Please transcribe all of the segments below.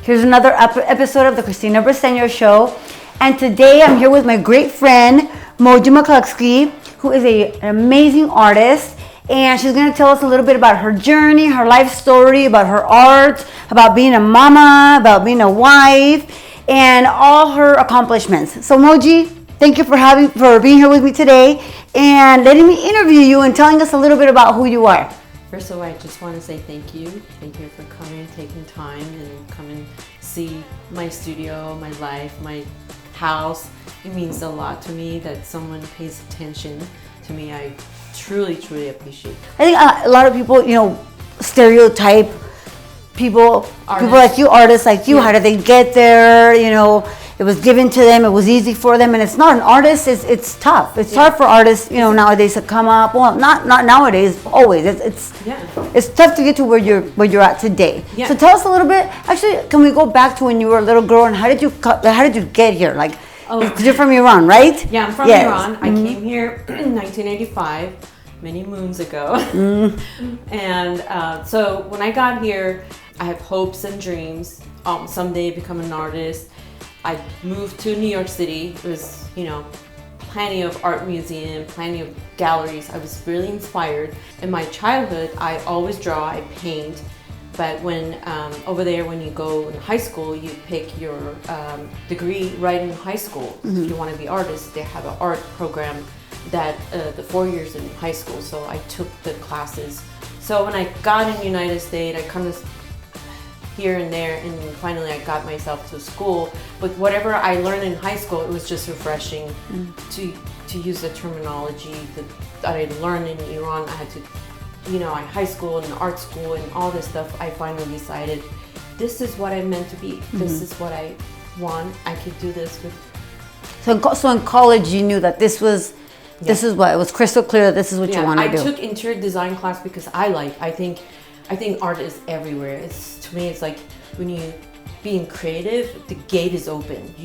Here's another episode of the Cristina Briseño Show. And today I'm here with my great friend, Mojee McClusky, who is an amazing artist. And she's going to tell us a little bit about her journey, her life story, about her art, about being a mama, about being a wife, and all her accomplishments. So Mojee, thank you for being here with me today and letting me interview you and telling us a little bit about who you are. First of all, I just want to say thank you. Thank you for coming, taking time, and come and see my studio, my life, my house. It means a lot to me that someone pays attention to me. I truly, truly appreciate it. I think a lot of people, stereotype people like you, artists like you. Yeah. How did they get there? It was given to them. It was easy for them, and it's not. An artist it's tough. It's hard for artists, nowadays to come up. Well, not nowadays. Always, it's tough to get to where you're at today. Yeah. So tell us a little bit. Actually, can we go back to when you were a little girl and how did you get here? Like, because you're from Iran, right? Yeah, I'm from Iran. I came here in 1985, many moons ago, and so when I got here, I have hopes and dreams. Someday become an artist. I moved to New York City. It was, plenty of art museum, plenty of galleries. I was really inspired. In my childhood, I always draw, I paint. But when over there, when you go in high school, you pick your degree right in high school. Mm-hmm. If you want to be artist, they have an art program that the 4 years in high school. So I took the classes. So when I got in the United States, I kind of here and there, and finally I got myself to school. But whatever I learned in high school, it was just refreshing to use the terminology that I learned in Iran. I had to, in high school and art school and all this stuff. I finally decided this is what I meant to be. Mm-hmm. This is what I want. I could do this with. So in college, you knew that this is what it was crystal clear. That this is what you want to do. I took interior design class because I think art is everywhere. To me, it's like when you being creative, the gate is open.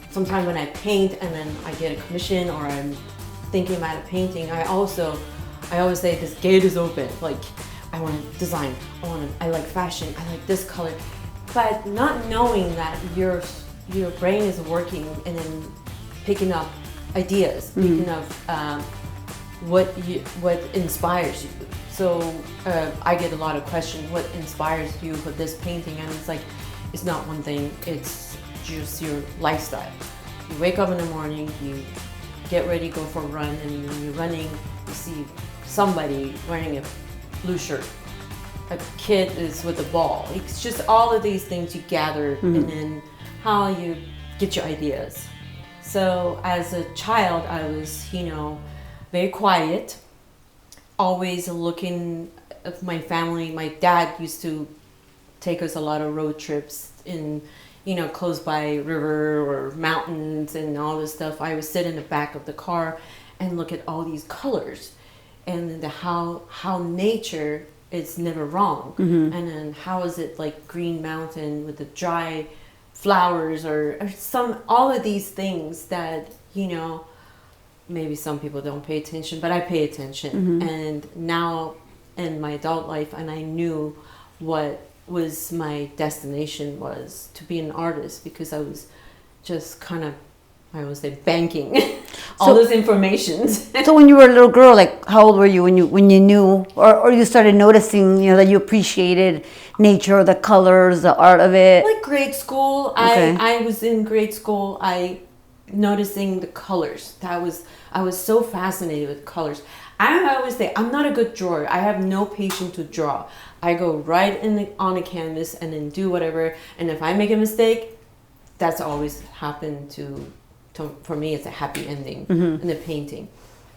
Sometimes when I paint and then I get a commission or I'm thinking about a painting, I always say this gate is open. Like I want to design, I like fashion, I like this color, but not knowing that your brain is working and then picking up ideas, picking up what inspires you. So I get a lot of questions, what inspires you for this painting? And it's like, it's not one thing, it's just your lifestyle. You wake up in the morning, you get ready, go for a run, and when you're running, you see somebody wearing a blue shirt. A kid is with a ball. It's just all of these things you gather, and then how you get your ideas. So as a child, I was, very quiet, always looking at my family. My dad used to take us a lot of road trips in, close by river or mountains and all this stuff. I would sit in the back of the car and look at all these colors and how nature is never wrong. Mm-hmm. And then how is it like Green Mountain with the dry flowers or all of these things that, maybe some people don't pay attention, but I pay attention. Mm-hmm. And now in my adult life, and I knew what was my destination was to be an artist, because I was just kind of, I would say, banking all those informations. So when you were a little girl, like how old were you when you knew or you started noticing, that you appreciated nature, the colors, the art of it? Like grade school. Okay. I was in grade school. Noticing the colors. I was so fascinated with colors. I always say I'm not a good drawer. I have no patience to draw. I go right on the canvas and then do whatever. And if I make a mistake, that's always happened for me. It's a happy ending in the painting.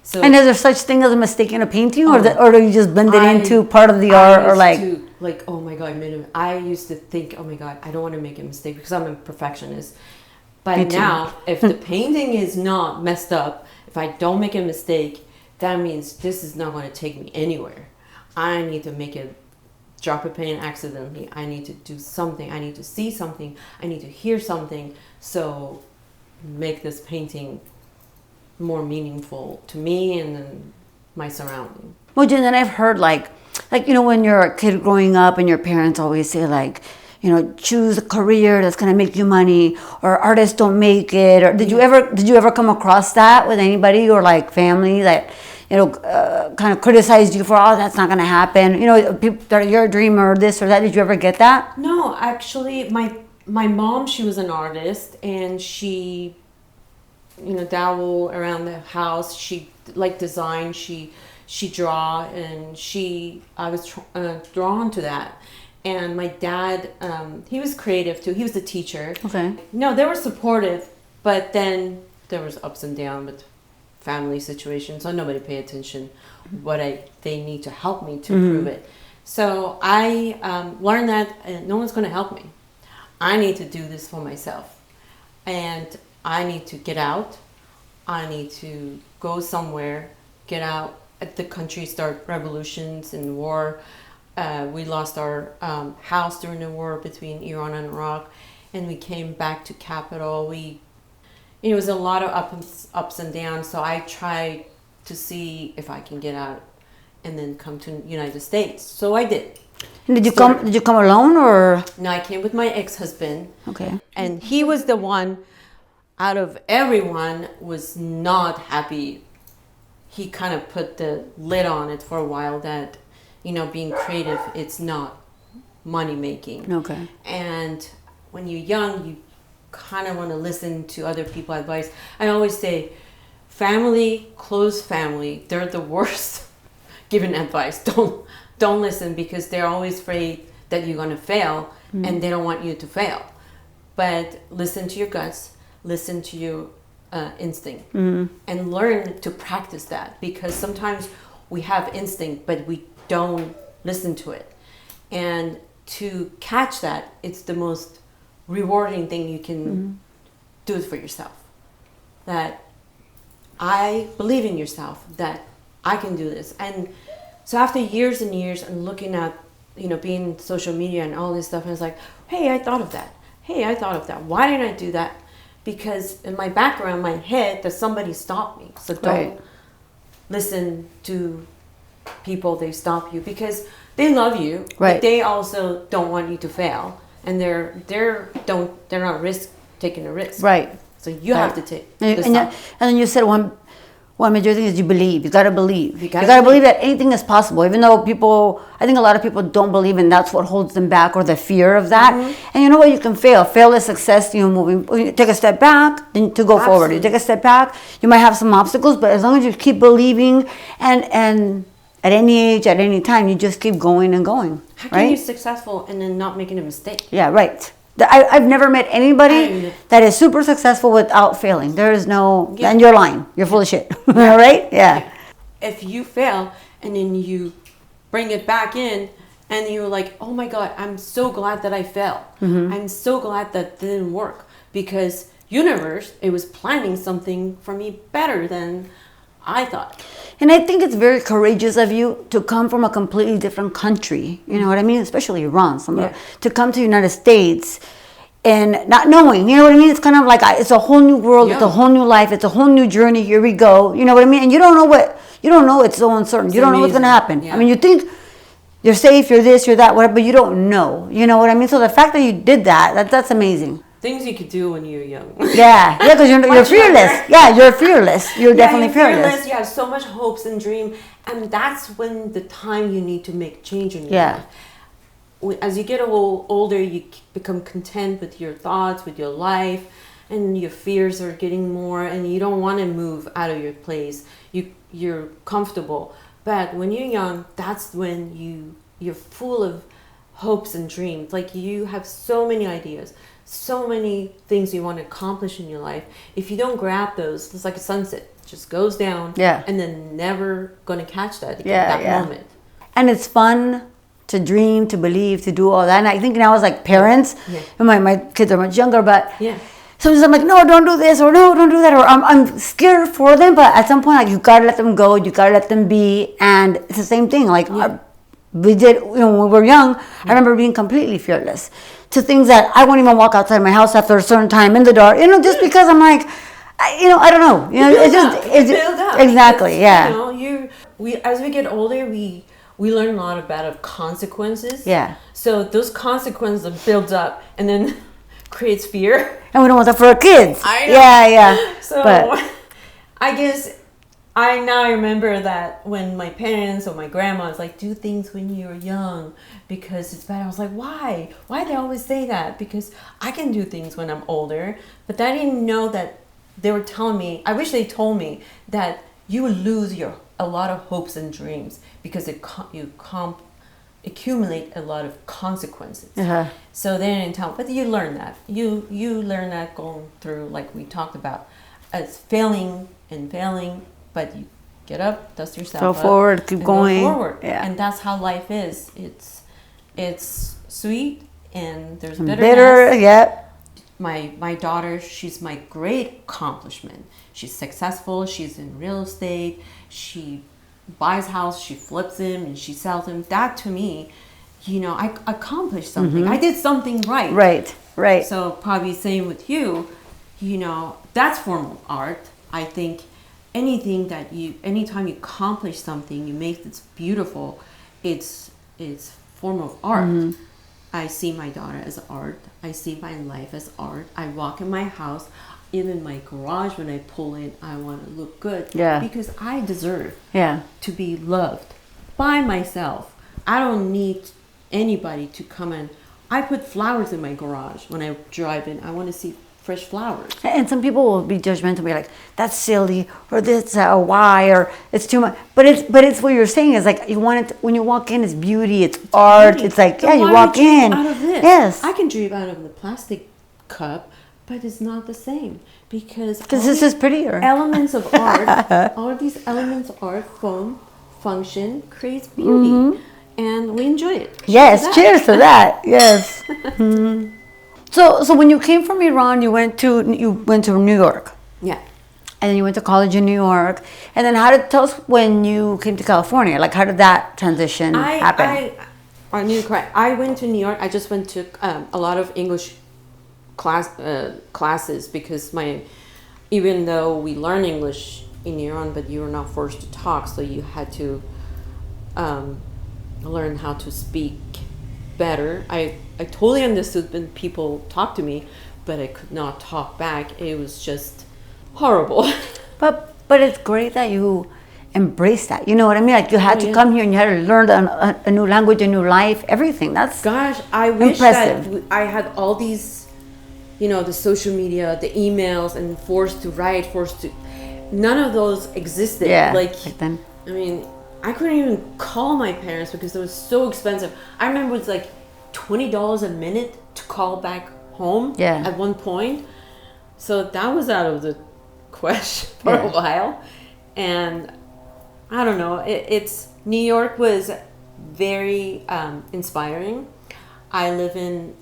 So, and is there such thing as a mistake in a painting, or do you just blend it into part of the art, or like? Oh my God, I used to think, oh my God, I don't want to make a mistake because I'm a perfectionist. But now, if the painting is not messed up, if I don't make a mistake, that means this is not going to take me anywhere. I need to make it drop a pen accidentally. I need to do something. I need to see something. I need to hear something. So make this painting more meaningful to me and then my surrounding. Well, Jen, and I've heard like when you're a kid growing up and your parents always say choose a career that's going to make you money, or artists don't make it? Or did you ever come across that with anybody or like family that kind of criticized you for, oh, that's not going to happen? People that you're a dreamer or this or that. Did you ever get that? No, actually, my mom, she was an artist, and she, dabble around the house. She like design. She draw, and I was drawn to that. And my dad, he was creative too. He was a teacher. Okay. No, they were supportive, but then there was ups and downs with family situations, so nobody paid attention they need to help me to prove it. So I learned that no one's going to help me. I need to do this for myself, and I need to get out. I need to go somewhere, get out at the country, start revolutions and war. We lost our house during the war between Iran and Iraq, and we came back to capital. It was a lot of ups and downs, so I tried to see if I can get out and then come to United States. So I did. And did you come alone, or? No, I came with my ex-husband. Okay. And he was the one out of everyone was not happy. He kind of put the lid on it for a while that being creative, it's not money making. Okay. And when you're young, you kind of want to listen to other people's advice. I always say, close family, they're the worst giving advice. Don't listen, because they're always afraid that you're going to fail, and they don't want you to fail. But listen to your guts, listen to your instinct, and learn to practice that, because sometimes we have instinct, but we don't listen to it. And to catch that, it's the most rewarding thing you can do it for yourself. That I believe in yourself, that I can do this. And so after years and years and looking at, being social media and all this stuff, and it's like, hey, I thought of that. Hey, I thought of that. Why didn't I do that? Because in my background, my head, that somebody stopped me. So don't listen to people, they stop you, because they love you, but they also don't want you to fail, and they're not taking a risk. Right. So you have to take. And then you said one major thing is you believe. You gotta believe. You gotta believe that anything is possible, even though I think a lot of people don't believe, and that's what holds them back, or the fear of that. And you know what? You can fail. Fail is success. Moving. You take a step back, then to go forward. You take a step back. You might have some obstacles, but as long as you keep believing, and at any age, at any time, you just keep going and going. How can you be successful and then not making a mistake? Yeah, right. I've never met anybody that is super successful without failing. There is no, and you're lying. You're full of shit. Right? Yeah. If you fail and then you bring it back in, and you're like, oh my God, I'm so glad that I failed. I'm so glad that didn't work, because universe, it was planning something for me better than I thought. And I think it's very courageous of you to come from a completely different country. You know what I mean? Especially Iran. To come to the United States and not knowing, you know what I mean? It's kind of like, it's a whole new world. It's a whole new life. It's a whole new journey. Here we go. You know what I mean? And you don't know it's so uncertain. You don't know what's going to happen. Yeah. I mean, you think you're safe, you're this, you're that, whatever, but you don't know. You know what I mean? So the fact that you did that's amazing. Things you could do when you're young. Yeah, because you're fearless. Yeah, you're fearless. You're definitely fearless. You have so much hopes and dream, and that's when the time you need to make change in your life. As you get older, you become content with your thoughts, with your life, and your fears are getting more, and you don't want to move out of your place. You're comfortable. But when you're young, that's when you're full of hopes and dreams. Like, you have so many ideas, so many things you want to accomplish in your life. If you don't grab those, it's like a sunset. It just goes down, and then never going to catch that again, that moment. And it's fun to dream, to believe, to do all that. And I think now as like parents, and my kids are much younger, but sometimes I'm like, no, don't do this, or no, don't do that, or I'm scared for them. But at some point, like, you gotta let them go, you gotta let them be. And it's the same thing. Like, we did, when we were young, I remember being completely fearless to things that I won't even walk outside my house after a certain time in the dark, just because I'm like, I don't know. It's build up. Exactly, because, as we get older, we we learn a lot about consequences. Yeah. So those consequences builds up and then creates fear. And we don't want that for our kids. I know. Yeah. So But I guess I remember that when my parents or my grandma was like, do things when you're young because it's better. I was like, why? Why do they always say that? Because I can do things when I'm older. But I didn't know that they were telling me, I wish they told me that you would lose a lot of hopes and dreams because you accumulate a lot of consequences. Uh-huh. So they didn't tell, but you learn that. You learn that going through, like we talked about, as failing, but you get up, dust yourself go up, forward, keep going. Go forward. Yeah. And that's how life is. It's sweet and there's bitterness. Bitter, yep. My daughter, she's my great accomplishment. She's successful. She's in real estate. She buys house, she flips them, and she sells them. That to me, I accomplished something. Mm-hmm. I did something right. Right. So probably same with you. That's form of art. I think anytime you accomplish something, you make it beautiful. It's form of art. Mm-hmm. I see my daughter as art. I see my life as art. I walk in my house, even my garage, when I pull in, I want to look good. Yeah. Because I deserve Yeah. to be loved by myself. I don't need anybody to come in. I put flowers in my garage when I drive in. I want to see fresh flowers. And some people will be judgmental, be like, "That's silly," or "This why," or "It's too much." But it's what you're saying is like you want it when you walk in. It's beauty. It's art. Beauty. It's like Then you why walk would you in. out of this? Yes, I can drink out of the plastic cup, but it's not the same because this is prettier. Elements of art, all of these elements of art, form, function, creates beauty, and we enjoy it. Yes, cheers to that. Yes. Mhm. So when you came from Iran, you went to New York. Yeah. And then you went to college in New York. And then tell us when you came to California. Like, how did that transition happen? I went to New York. I just went to a lot of English classes because even though we learn English in Iran, but you were not forced to talk, so you had to learn how to speak better. I totally understood when people talked to me, but I could not talk back. It was just horrible. But it's great that you embrace that. You know what I mean? Like you had to come here and you had to learn a new language, a new life, everything. That's I wish impressive. that I had all these, the social media, the emails, and forced to write, none of those existed. Yeah, like then. I mean, I couldn't even call my parents because it was so expensive. I remember it was like $20 a minute to call back home at one point. So that was out of the question for a while. And I don't know, New York was very inspiring. I live in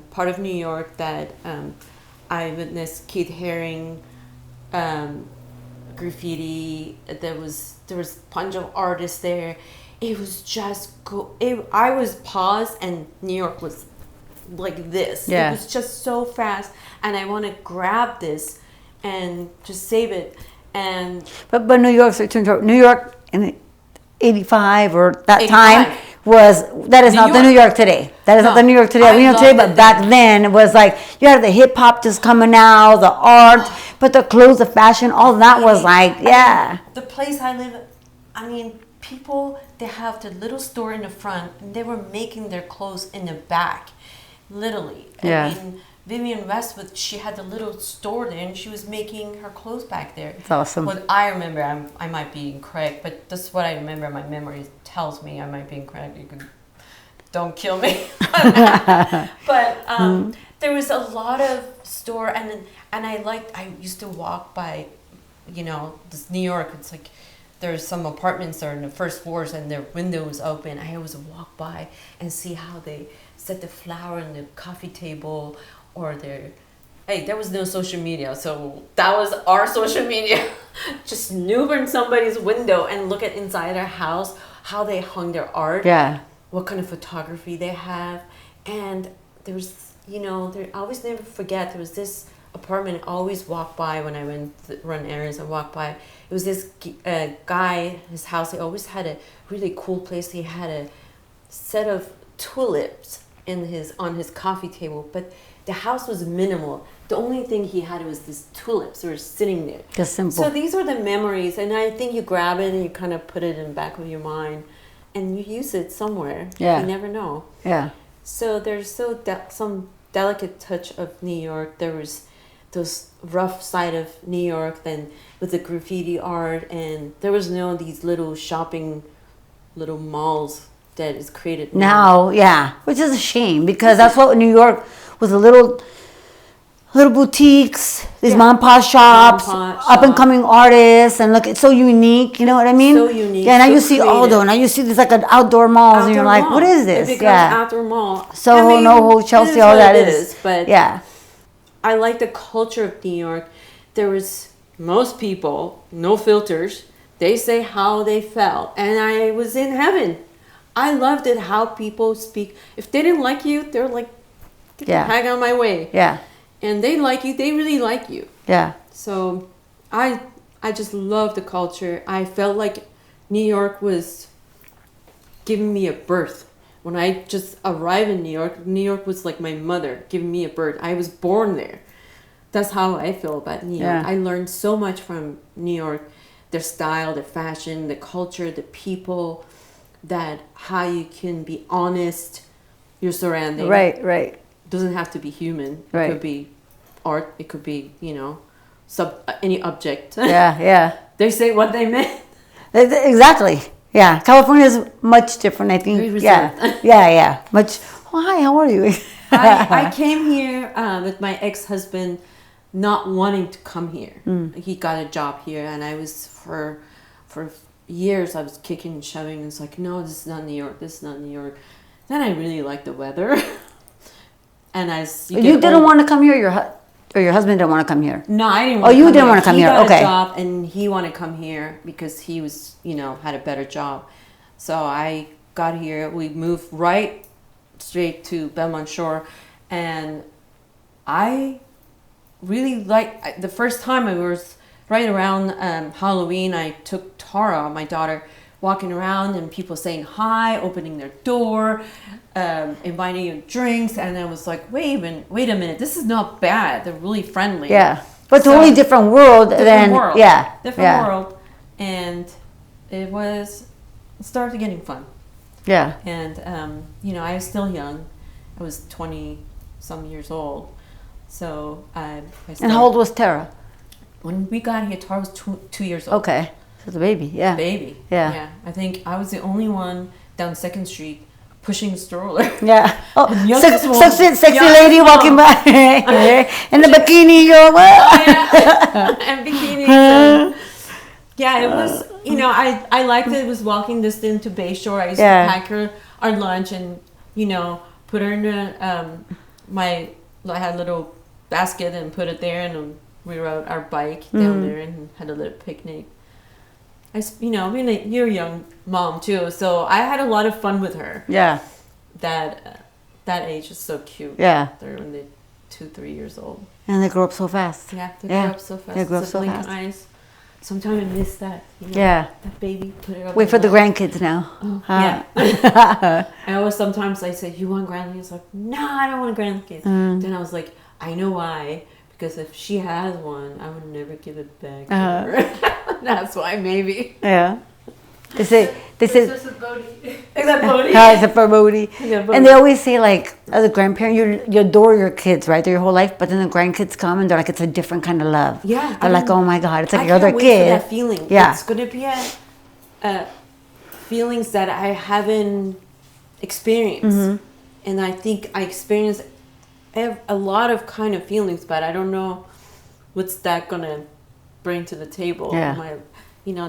part of New York that I witnessed Keith Haring, graffiti. There was a bunch of artists there. It was just I was paused and New York was like this. It was just so fast, and I want to grab this and just save it. And but New York in '85 or that 85. time that is not the New York today. That is not the New York today. We know today, but back then it was like you had the hip hop just coming out, the art, but the clothes, the fashion, all that was like the place I live. I mean, people, they have the little store in the front and they were making their clothes in the back, literally. Yeah. I mean, Vivienne Westwood, she had a little store there and she was making her clothes back there. It's awesome. What I remember, I might be incorrect, but this is what I remember. My memory tells me I might be incorrect. Don't kill me. But there was a lot of store, and I used to walk by, this New York. It's like there's some apartments that are in the first floors and their windows open. I always walk by and see how they set the flower on the coffee table, or there was no social media, so that was our social media. Just snoop in somebody's window and look at inside their house, how they hung their art, what kind of photography they have. And there was, I always never forget, there was this apartment I always walk by when I went to run errands. I walk by. It was this guy, his house, he always had a really cool place. He had a set of tulips on his coffee table, but the house was minimal. The only thing he had was these tulips that were sitting there. Just simple. So these are the memories, and I think you grab it and you kind of put it in the back of your mind, and you use it somewhere. Yeah. You never know. Yeah. So there's some delicate touch of New York. There was those rough side of New York, then with the graffiti art, and there was no these little shopping, little malls that is created now. Yeah, which is a shame because that's what New York was, a little boutiques, these mom and pop shops, up and coming artists, and look, it's so unique. You know what I mean? So unique. Yeah, now so you see creative. now you see these like an outdoor malls, and you're like, what is this? It becomes outdoor mall. Soho, NoHo, Chelsea, all that is. But yeah, I like the culture of New York. There was most people, no filters. They say how they felt, and I was in heaven. I loved it how people speak. If they didn't like you, they're like, get the heck out of my way. Yeah. And they like you. They really like you. Yeah. So I just love the culture. I felt like New York was giving me a birth. When I just arrived in New York was like my mother giving me a birth. I was born there. That's how I feel about New York. I learned so much from New York. Their style, their fashion, the culture, the people, that how you can be honest, your surroundings. Right. Doesn't have to be human. Right. It could be art. It could be, any object. Yeah. They say what they meant. Exactly. Yeah. California is much different, I think. Very reserved. Yeah. Much. Oh, hi, how are you? I came here with my ex-husband not wanting to come here. He got a job here, and I was for years I was kicking and shoving. It's like, no, this is not New York. This is not New York. Then I really liked the weather. And as you didn't want to come here, or your husband didn't want to come here? No, I didn't want to come here. Oh, you didn't want to come here. He got okay. a job, and he wanted to come here because he was, had a better job. So I got here. We moved right straight to Belmont Shore, and I really liked the first time I was right around Halloween. I took Tara, my daughter, walking around and people saying hi, opening their door, inviting you drinks, and I was like, wait a minute, this is not bad. They're really friendly. Yeah, but totally different world different world, and it started getting fun. Yeah, and I was still young. I was 20 some years old, so I and how old was Tara? When we got here, Tara was 2 years old. Okay. So the baby, yeah. Baby. Yeah. I think I was the only one down 2nd Street pushing a stroller. Yeah. Oh, sexy young lady mom. walking by in the bikini, you're what? Oh, yeah. And bikinis. And, it was, I liked it. It was walking distance to Bayshore. I used to pack her our lunch and, put her in I had a little basket and put it there, and we rode our bike down there and had a little picnic. You're a young mom too, so I had a lot of fun with her. Yeah. That age is so cute. Yeah. They're when they're 2-3 years old. And they grow up so fast. Yeah, they grow up so fast. They grow up so fast. Eyes. Sometimes I miss that. That baby. Put it up. Wait for the grandkids now. Yeah. I always sometimes I say, you want grandkids? Like, no, I don't want grandkids. Then I was like, I know why. Because if she has one, I would never give it back to her. That's why, maybe. Yeah. They say. Is that Bodhi? It's a Bodhi. And they always say, like, as a grandparent, you adore your kids, right? They're your whole life. But then the grandkids come and they're like, it's a different kind of love. Yeah. They're like, oh my God, it's like your I other can't kid. wait for that feeling. Yeah. It's going to be feelings that I haven't experienced. And I think I experienced a lot of kind of feelings, but I don't know what's that going to bring to the table. Yeah. My,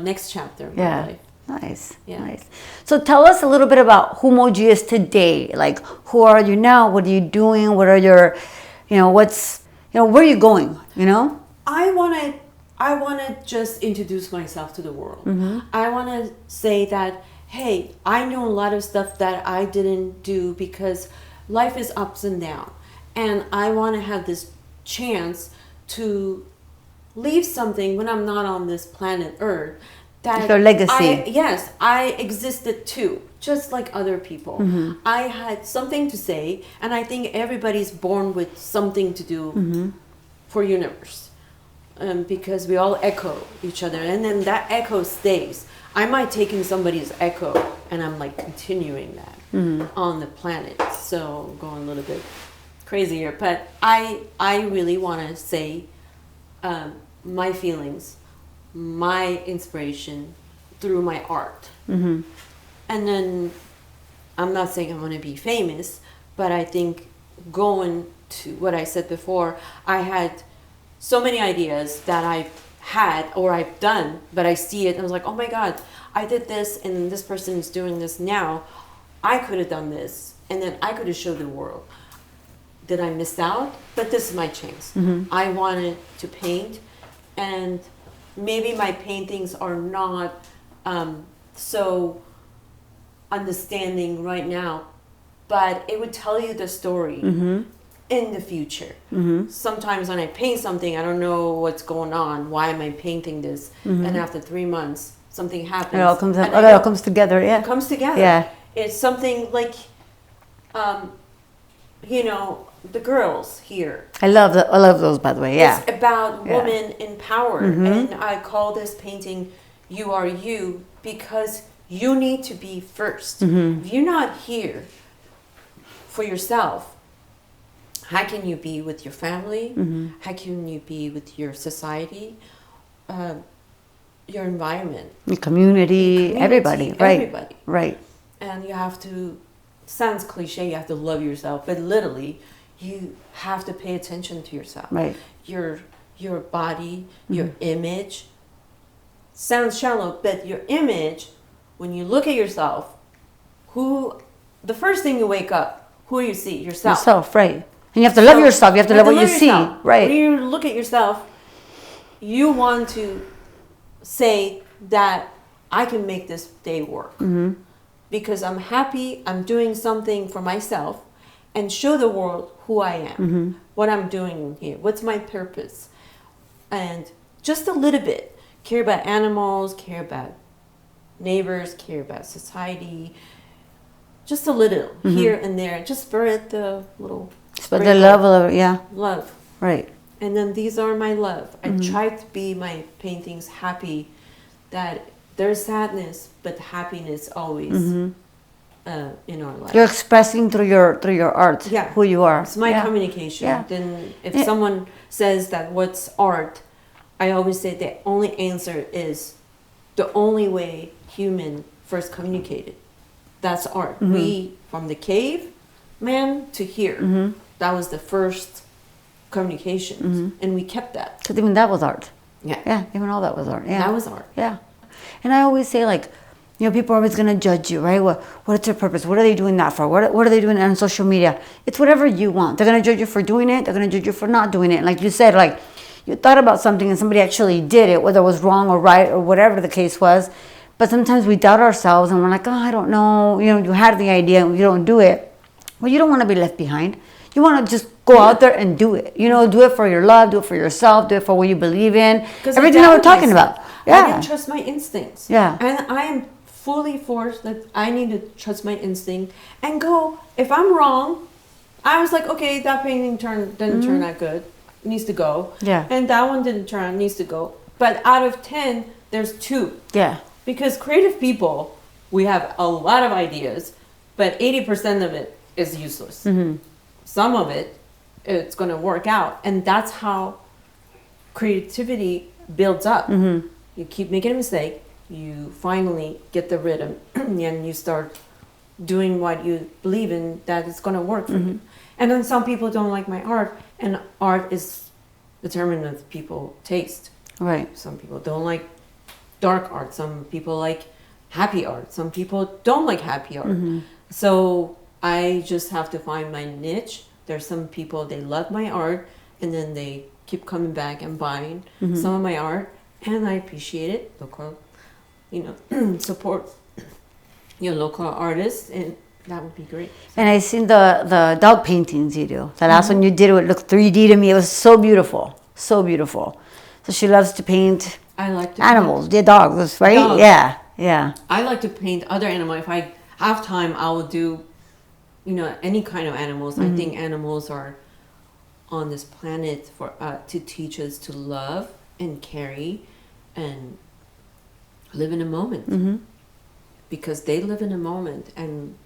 next chapter of my life. Nice. Yeah. Nice. So tell us a little bit about who Mojee is today. Like, who are you now? What are you doing? What are your, where are you going? I want to just introduce myself to the world. I want to say that, hey, I know a lot of stuff that I didn't do because life is ups and downs. And I want to have this chance to leave something when I'm not on this planet Earth. That your legacy. I existed too, just like other people. I had something to say, and I think everybody's born with something to do for universe, because we all echo each other, and then that echo stays. I might take in somebody's echo, and I'm like continuing that on the planet. So going a little bit crazier, but I really want to say my feelings, my inspiration through my art. And then I'm not saying I'm going to be famous, but I think going to what I said before, I had so many ideas that I've had or I've done, but I see it and I was like, oh my God, I did this and this person is doing this now. I could have done this, and then I could have showed the world. Did I miss out? But this is my chance. I wanted to paint, and maybe my paintings are not so understanding right now, but it would tell you the story in the future. Sometimes when I paint something, I don't know what's going on. Why am I painting this? And after 3 months, something happens. It all comes up. It all comes together. Yeah. It comes together. Yeah. It's something like, you know, the girls here. I love those, by the way. Yeah. It's about women in power, and I call this painting "You Are You" because you need to be first. If you're not here for yourself, how can you be with your family? How can you be with your society, your environment, your community, everybody, right? Everybody, right? And you have to. Sounds cliche. You have to love yourself, but literally, you have to pay attention to yourself. Right. Your body, your image. Sounds shallow, but your image. When you look at yourself, the first thing you wake up, who you see? Yourself. Yourself, right. And you have to love yourself. You have to love what you see. Right. When you look at yourself, you want to say that I can make this day work. Because I'm happy, I'm doing something for myself, and show the world who I am, what I'm doing here, what's my purpose. And just a little bit, care about animals, care about neighbors, care about society, just a little here and there, just spread the little... Spread the love, Love. Right. And then these are my love. I try to be my paintings happy, that there's sadness, but happiness always in our life. You're expressing through your art who you are. It's my communication. Yeah. Then if someone says that what's art, I always say the only answer is the only way human first communicated. That's art. We, from the cave man to here, that was the first communication. And we kept that. Because even that was art. Yeah. Yeah, even all that was art. Yeah. That was art. Yeah. And I always say, like, you know, people are always going to judge you, right? What's their purpose? What are they doing that for? What are they doing on social media? It's whatever you want. They're going to judge you for doing it. They're going to judge you for not doing it. And like you said, like, you thought about something and somebody actually did it, whether it was wrong or right or whatever the case was. But sometimes we doubt ourselves and we're like, oh, I don't know. You know, you had the idea and you don't do it. Well, you don't want to be left behind. You want to just go out there and do it. You know, do it for your love, do it for yourself, do it for what you believe in. Everything that we're talking about. Yeah. I didn't trust my instincts. Yeah. And I am fully forced that I need to trust my instinct and go. If I'm wrong, I was like, okay, that painting didn't turn out good. It needs to go. Yeah. And that one didn't turn out, needs to go. But out of 10, there's 2. Yeah. Because creative people, we have a lot of ideas, but 80% of it is useless. Some of it, it's going to work out. And that's how creativity builds up. You keep making a mistake, you finally get the rhythm, and you start doing what you believe in, that it's going to work for you. And then some people don't like my art, and art is determined with people's taste. Right. Some people don't like dark art, some people like happy art, some people don't like happy art. So I just have to find my niche. There's some people, they love my art, and then they keep coming back and buying some of my art. And I appreciate it. Local, support your local artists, and that would be great. And I seen the dog paintings you do. The last one you did, it looked 3D to me. It was so beautiful, so beautiful. So she loves to paint I like to animals, the dogs, right? Dogs. Yeah, yeah. I like to paint other animals. If I have time, I will do, any kind of animals. I think animals are on this planet for to teach us to love and carry and live in a moment. Because they live in a moment, and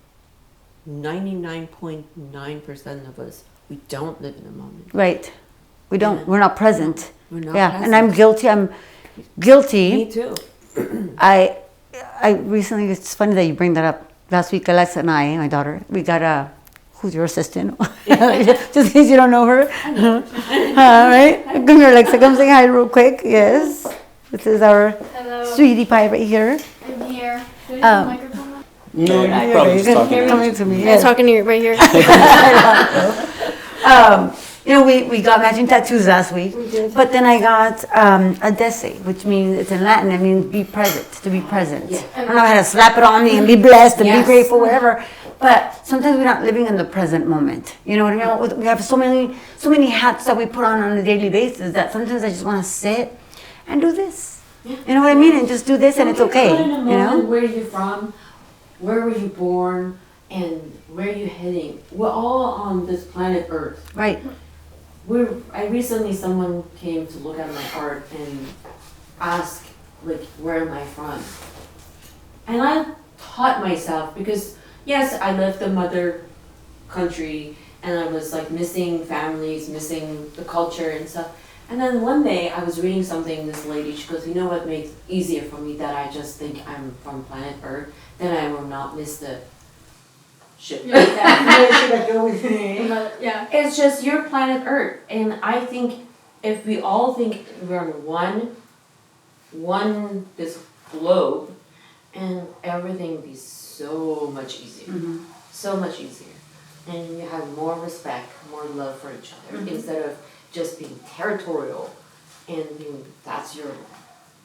99.9% of us, we don't live in a moment. Right. We don't. We're not present. We're not yeah, present. and I'm guilty. I'm guilty. Me too. I recently. It's funny that you bring that up. Last week, Alexa and I, my daughter, we got a. Who's your assistant? Just in case you don't know her. Right? Come here, Alexa. Come say hi real quick. Yes. This is our sweetie pie right here. I'm here. Do I have a microphone on? No, you're probably just talking. Coming to me. I'm Yes. talking to you right here. We got matching tattoos last week. But then I got adese, which means, it's in Latin, it means be present, to be present. I don't know how to slap it on me and be blessed and be Yes. grateful, whatever. But sometimes we're not living in the present moment. You know what I mean? We have so many hats that we put on a daily basis that sometimes I just want to sit and do this. You know what I mean? And just do this and it's okay. Put in a You moment know? where you're from, where were you born, and where you heading. We're all on this planet Earth. Right. Someone came to look at my art and ask, like, where am I from? And I taught myself, because yes, I left the mother country and I was like missing families, missing the culture and stuff. And then one day I was reading something, this lady, she goes, you know what makes it easier for me, that I just think I'm from planet Earth, then I will not miss the ship. Yeah. It's just your planet Earth. And I think if we all think we're on one this globe, and everything would be so much easier. So much easier. And you have more respect, more love for each other, instead of just being territorial and being, that's your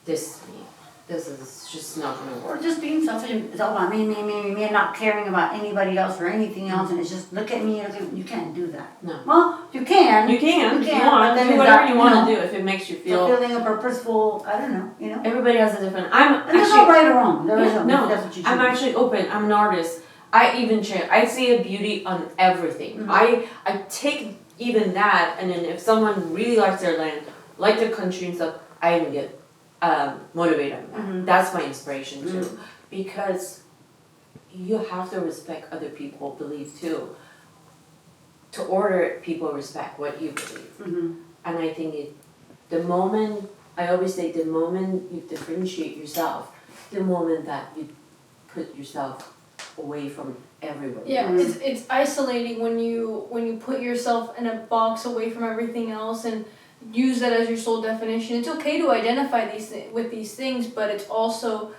destiny. This is just not gonna Or work. just being selfish. It's all about me, and not caring about anybody else or anything else. And it's just, look at me. You can't do that. No. Well, you can. You can, if you but want, then do it's whatever not, you want to do if it makes you feel. Fulfilling a purposeful, I don't know, Everybody has a different. And there's no right or wrong. There is Yeah, no. no, That's what you choose. I'm actually open. I'm an artist. I even change. I see a beauty on everything. I take even that, and then if someone really likes their land, like their country and stuff, I even get motivated on that. That's my inspiration too, because you have to respect other people's belief too. To order people respect what you believe, and I think I always say the moment you differentiate yourself, the moment that you put yourself away from everyone. Yeah, it's isolating when you put yourself in a box away from everything else and use that as your sole definition. It's okay to identify with these things, but it's also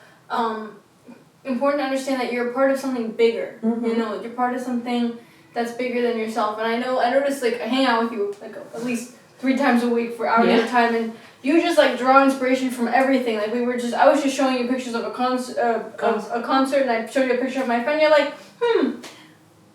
important to understand that you're a part of something bigger. You're part of something that's bigger than yourself. And I noticed, like, I hang out with you like at least 3 times a week for hours at a time, and you just like draw inspiration from everything. Like I was just showing you pictures of a concert, and I showed you a picture of my friend. You're like,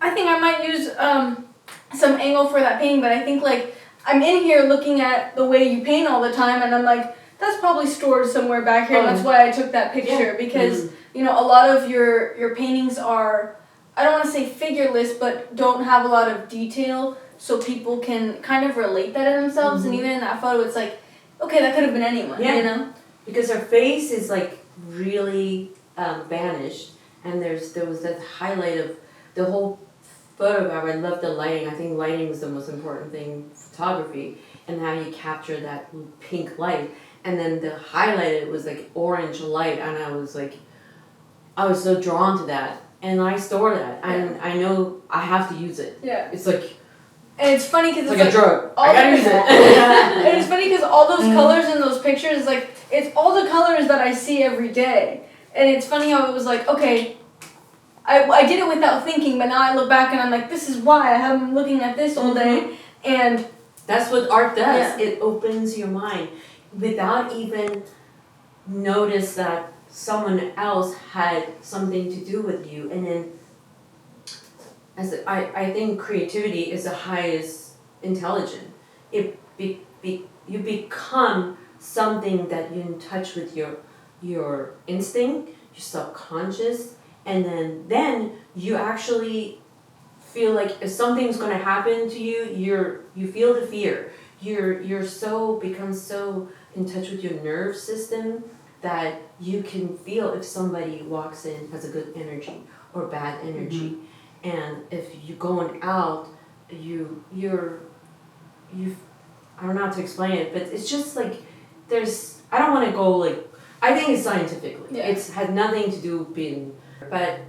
I think I might use some angle for that painting, but I think like I'm in here looking at the way you paint all the time, and I'm like, that's probably stored somewhere back here, and that's why I took that picture, because a lot of your paintings are, I don't want to say figureless, but don't have a lot of detail, so people can kind of relate that in themselves, and even in that photo, it's like, okay, that could have been anyone, Because her face is like really vanished, and there was that highlight of the whole photograph. I love the lighting. I think lighting is the most important thing in photography, and how you capture that pink light, and then the highlight, it was like orange light, and I was so drawn to that, and I store that, and I know I have to use it. Yeah. It's like. And it's funny because It's like a drug. I gotta use it. And it's funny because all those colors in those pictures, it's all the colors that I see every day. And it's funny how it was like, okay, I did it without thinking, but now I look back and I'm like, this is why I have been looking at this all day. And that's what art does. Yeah. It opens your mind without even notice that someone else had something to do with you. And then I think creativity is the highest intelligence. You become something that you're in touch with your instinct, your subconscious, and then you actually feel like if something's gonna happen to you, you feel the fear. You're become so in touch with your nerve system that you can feel if somebody walks in has a good energy or bad energy. And if you're going out, you're I don't know how to explain it, but it's just like I don't want to go like, I think it's scientifically. Yeah. It's had nothing to do with being, but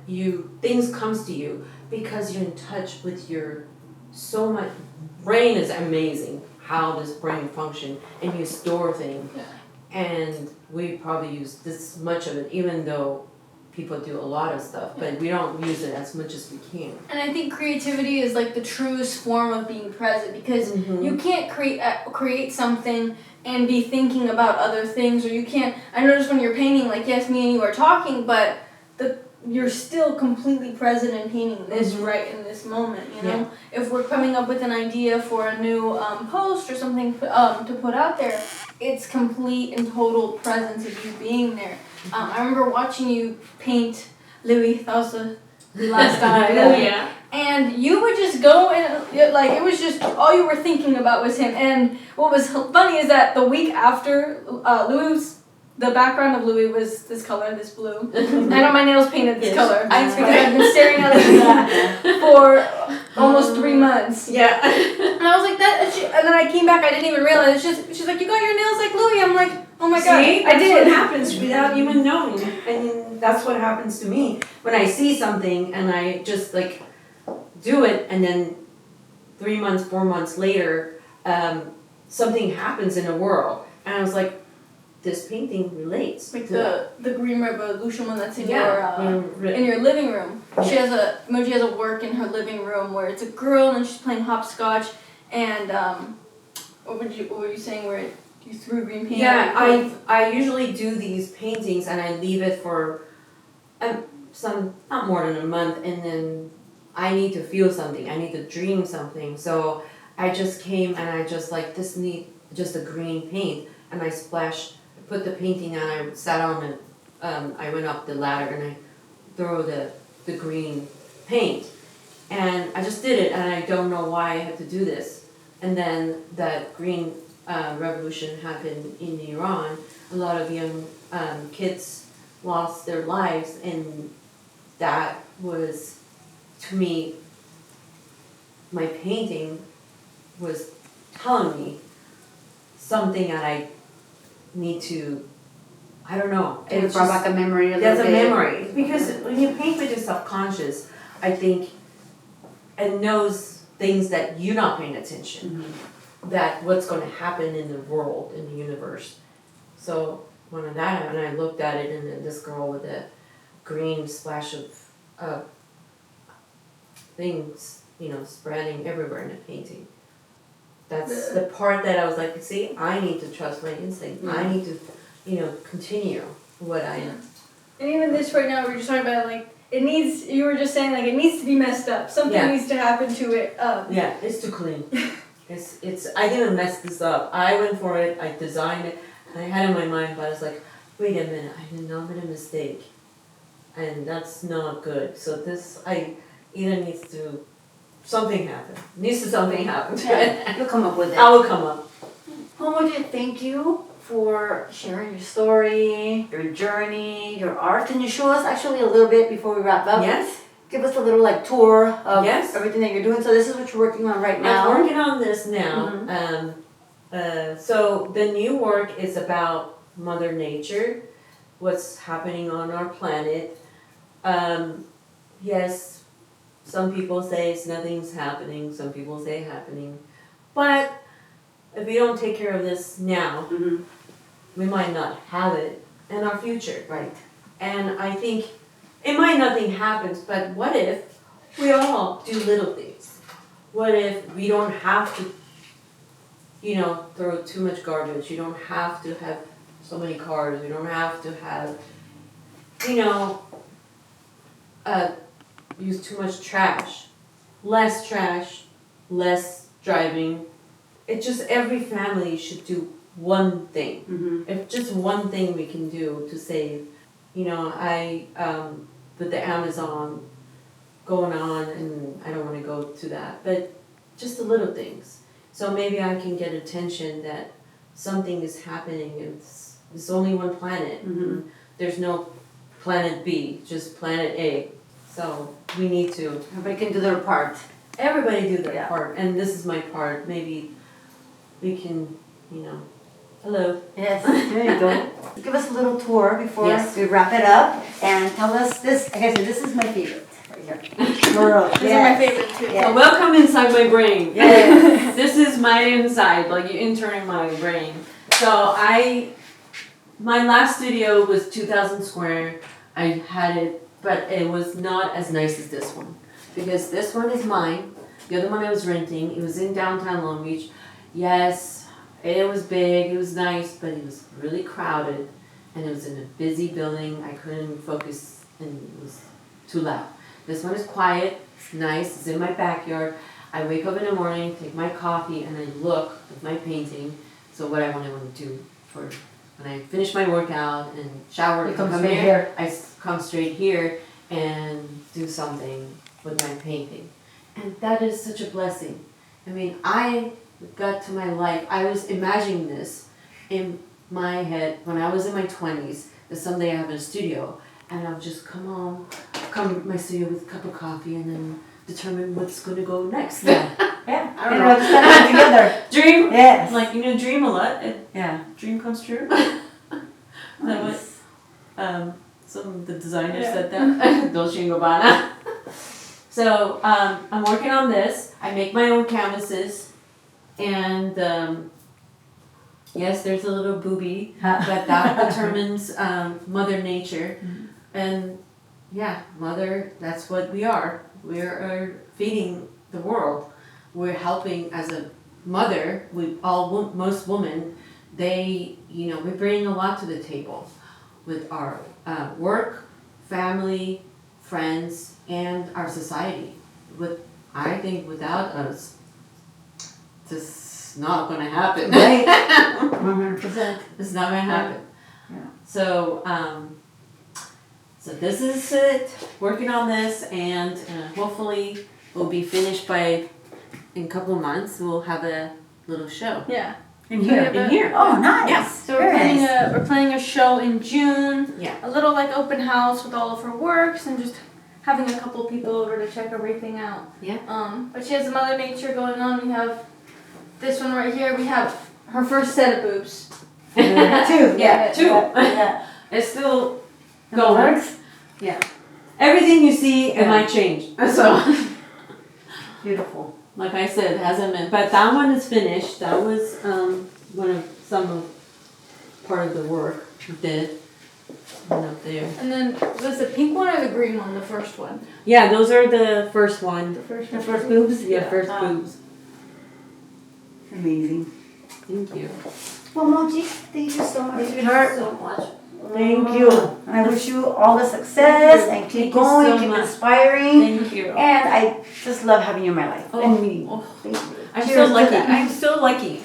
things comes to you because you're in touch with your so much. Brain is amazing how this brain function, and you store things. Yeah. And we probably use this much of it, even though people do a lot of stuff, but we don't use it as much as we can. And I think creativity is like the truest form of being present, because you can't create something and be thinking about other things, or you can't. I notice when you're painting, like yes, me and you are talking, but you're still completely present in painting this right in this moment. You know, if we're coming up with an idea for a new post or something to put out there, it's complete and total presence of you being there. I remember watching you paint Louis. That was the last time. Yeah. And you would just go and like it was just all you were thinking about was him. And what was funny is that the week after the background of Louis was this color, this blue. I got my nails painted this color. Because I've been staring at it for almost 3 months. Yeah. And I was like and then I came back. I didn't even realize. She's like, you got your nails like Louis. I'm like, oh my god, I did. What happens without even knowing, and that's what happens to me when I see something and I just like do it, and then 3 months, 4 months later, something happens in the world, and I was like, this painting relates. Like to the Green Revolution one that's in in your living room. She has Mojee has a work in her living room where it's a girl and she's playing hopscotch, and what were you saying where you threw green paint? Yeah, I usually do these paintings and I leave it for not more than a month, and then I need to feel something. I need to dream something. So I just came and I just like this need just a green paint, and I put the painting and I sat on it. I went up the ladder and I threw the green paint, and I just did it, and I don't know why I had to do this. And then that green revolution happened in Iran. A lot of young kids lost their lives, and that was, to me, my painting was telling me something that I need to, I don't know. It brought back a memory. There's a memory. Because when you paint with your subconscious, I think it knows things that you're not paying attention. That what's going to happen in the world, in the universe. So when that happened, I looked at it, and then this girl with a green splash of things, spreading everywhere in the painting. That's the part that I was like, see, I need to trust my instinct. I need to, continue what I am. And even this right now, we were just talking about like you were just saying like it needs to be messed up. Something needs to happen to it. Yeah, it's too clean. I didn't mess this up. I went for it, I designed it, and I had it in my mind, but I was like, wait a minute, I did not make a mistake. And that's not good. So I either needs to, something happen. Something happen to it. You'll come up with it. I will come up. Well, Mojee, thank you for sharing your story, your journey, your art. Can you show us actually a little bit before we wrap up? Yes. Give us a little tour of Yes. everything that you're doing. So this is what you're working on right now. I'm working on this now. So the new work is about Mother Nature, what's happening on our planet. Yes, some people say nothing's happening, some people say happening. But if we don't take care of this now, we might not have it in our future. Right. And I think it might nothing happens, but what if we all do little things? What if we don't have to, throw too much garbage? You don't have to have so many cars. You don't have to have, use too much trash. Less driving. It's just every family should do one thing. Mhm. If just one thing we can do to save, you know, I, with the Amazon going on, and I don't wanna go to that, but just the little things. So maybe I can get attention that something is happening, it's only one planet. Mhm. There's no planet B, just planet A. So we need to, Everybody can do their part. everybody do their Yeah. part, and this is my part. Maybe we can, you know, hello. Yes, there you go. Give us a little tour before Yes. we wrap it up, and tell us this. Like I said, this is my favorite right here. Girl, These are my favorite too. Yeah. So welcome inside my brain. Yes. This is my inside, like you entering my brain. So my last studio was 2,000 square. I had it, but it was not as nice as this one. Because this one is mine. The other one I was renting. It was in downtown Long Beach. Yes, it was big, it was nice, but it was really crowded. And it was in a busy building. I couldn't focus and it was too loud. This one is quiet, it's nice, it's in my backyard. I wake up in the morning, take my coffee, and I look at my painting. So what I want to do for when I finish my workout and shower, You come come straight here, here. I come straight here and do something with my painting. And that is such a blessing. I mean, I got to my life, I was imagining this in my head when I was in my 20s, that someday I have a studio and I'll just come home, come to my studio with a cup of coffee and then determine what's going to go next. Yeah. Yeah, I You don't know, know. just gotta have it together. Dream, Yes. like, you know, dream a lot. Yeah. Dream comes true. That what some of the designers said that. Dolce & Gabbana. So I'm working on this. I make my own canvases, and yes, there's a little booby, but that determines Mother Nature, and yeah, Mother. That's what we are. We are feeding the world. We're helping as a mother. We all most women, they we bring a lot to the table with our work, family, friends, and our society. I think without us, this is not going to happen. Right. 100%. It's not going to happen. Yeah. So, so this is it. Working on this, and hopefully we'll be finished in a couple of months. We'll have a little show Yeah. In here. in here. Oh, nice. Yeah. So we're planning a show in June. Yeah. A little like open house with all of her works and just having a couple people over to check everything out. Yeah. But she has the Mother Nature going on. We have this one right here. We have her first set of boobs. Two. Yeah, two. Yeah. It's still It going. works. Yeah. Everything you see, it might change. So, Beautiful. like I said, it hasn't been. But that one is finished. That was part of the work we did. One up there. And then was the pink one or the green one? The first one. Yeah, those are the first one. The first The one. first boobs? Yeah, first Ah, boobs. Amazing. Thank you. Well, Mojee, thank you so much, Thank you sweetheart. so much. Thank you. And I wish you all the success and keep Thank you going, so keep much. inspiring. Thank you. And I just love having you in my life. Oh. And meeting you. Oh. Thank you. I'm Cheers so to lucky. that. I'm so lucky.